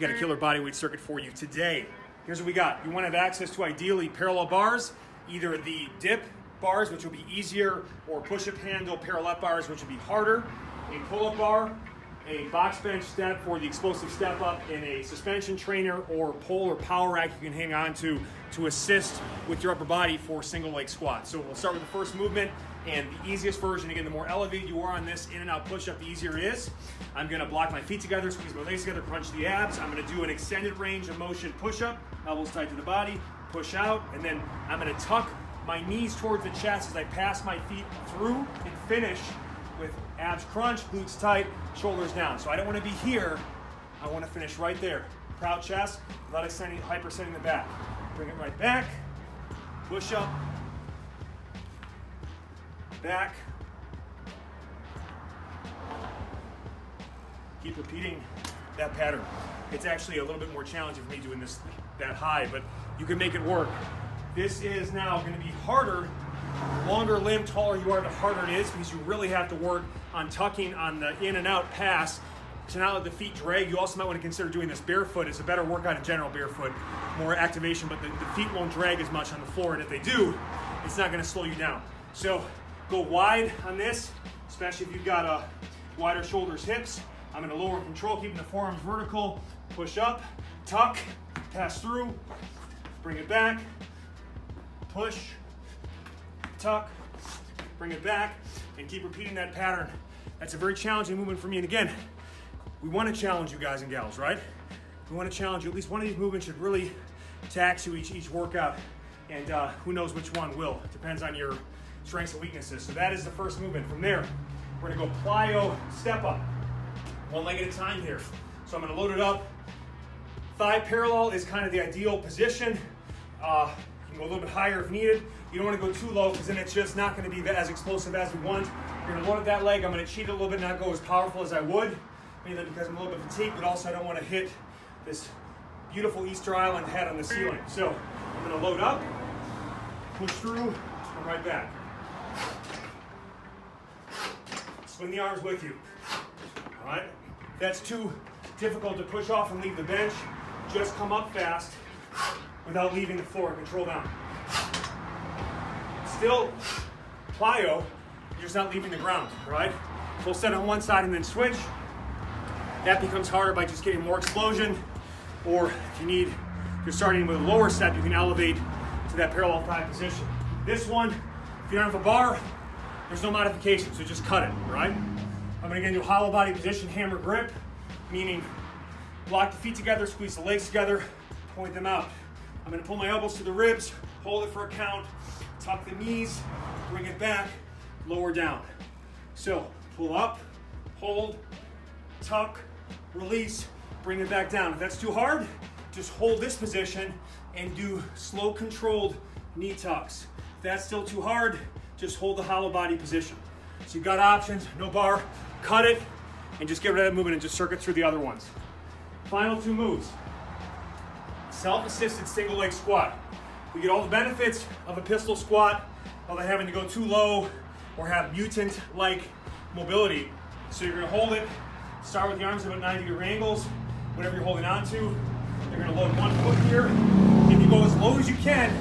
We got a killer bodyweight circuit for you today. Here's what we got. You want to have access to ideally parallel bars, either the dip bars, which will be easier, or push-up handle parallel bars, which will be harder, a pull-up bar, a box bench step for the explosive step up, and a suspension trainer or pole or power rack you can hang on to assist with your upper body for single leg squats. So we'll start with the first movement, and the easiest version, again, the more elevated you are on this in and out push-up, the easier it is. I'm gonna block my feet together, squeeze my legs together, crunch the abs. I'm gonna do an extended range of motion push-up, elbows tight to the body, push out, and then I'm gonna tuck my knees towards the chest as I pass my feet through and finish with abs crunch, glutes tight, shoulders down. So I don't want to be here, I want to finish right there. Proud chest, without hyperextending the back. Bring it right back, push up, back. Keep repeating that pattern. It's actually a little bit more challenging for me doing this that high, but you can make it work. This is now going to be harder. Longer limb, taller you are, the harder it is, because you really have to work on tucking on the in and out pass to not let the feet drag. You also might want to consider doing this barefoot. It's a better workout in general, barefoot, more activation, but the feet won't drag as much on the floor, and if they do, it's not going to slow you down. So go wide on this, especially if you've got wider shoulders, hips. I'm going to lower and control, keeping the forearms vertical, push up, tuck, pass through, bring it back, push, tuck, bring it back, and keep repeating that pattern. That's a very challenging movement for me. And again, we want to challenge you guys and gals, right? We want to challenge you. At least one of these movements should really tax you each workout, and who knows which one will. It depends on your strengths and weaknesses. So that is the first movement. From there, we're going to go Plyo Step Up. One leg at a time here. So I'm going to load it up. Thigh parallel is kind of the ideal position. You can go a little bit higher if needed. You don't want to go too low, because then it's just not going to be as explosive as we want. You're going to load up that leg. I'm going to cheat a little bit, not go as powerful as I would, mainly because I'm a little bit fatigued, but also I don't want to hit this beautiful Easter Island head on the ceiling. So I'm going to load up, push through, and right back. Swing the arms with you. All right? If that's too difficult to push off and leave the bench, just come up fast without leaving the floor. Control down. Still plyo, you're just not leaving the ground, right? Full set on one side and then switch. That becomes harder by just getting more explosion, or if you're starting with a lower set, you can elevate to that parallel thigh position. This one, if you don't have a bar, there's no modification, so just cut it, right? I'm gonna get into a hollow body position, hammer grip, meaning block the feet together, squeeze the legs together, point them out. I'm gonna pull my elbows to the ribs, hold it for a count, tuck the knees, bring it back, lower down. So pull up, hold, tuck, release, bring it back down. If that's too hard, just hold this position and do slow controlled knee tucks. If that's still too hard, just hold the hollow body position. So you've got options, no bar, cut it, and just get rid of that movement and just circuit through the other ones. Final two moves. Self-assisted single leg squat. We get all the benefits of a pistol squat without having to go too low or have mutant-like mobility. So you're gonna hold it, start with the arms at about 90-degree angles, whatever you're holding on to. You're gonna load one foot here, and you go as low as you can,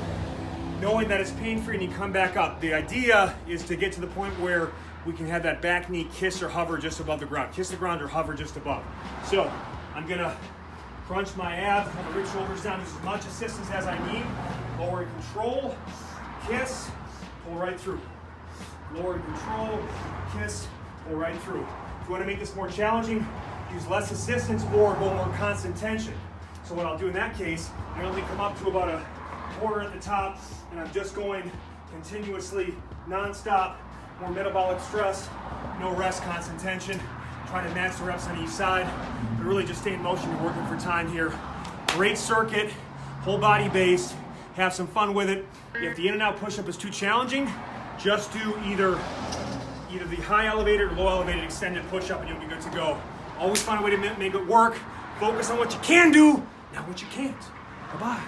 knowing that it's pain-free, and you come back up. The idea is to get to the point where we can have that back knee kiss or hover just above the ground. Kiss the ground or hover just above. So I'm gonna crunch my abs, hold the rib shoulders down, just as much assistance as I need. Lower and control, kiss, pull right through. Lower and control, kiss, pull right through. If you want to make this more challenging, use less assistance or go more constant tension. So what I'll do in that case, I only come up to about a quarter at the top, and I'm just going continuously, non-stop, more metabolic stress, no rest, constant tension. Trying to match the reps on each side, but really just stay in motion. You're working for time here. Great circuit, whole body based. Have some fun with it. If the in and out push-up is too challenging, just do either the high elevated or low elevated extended push-up, and you'll be good to go. Always find a way to make it work. Focus on what you can do, not what you can't. Bye-bye.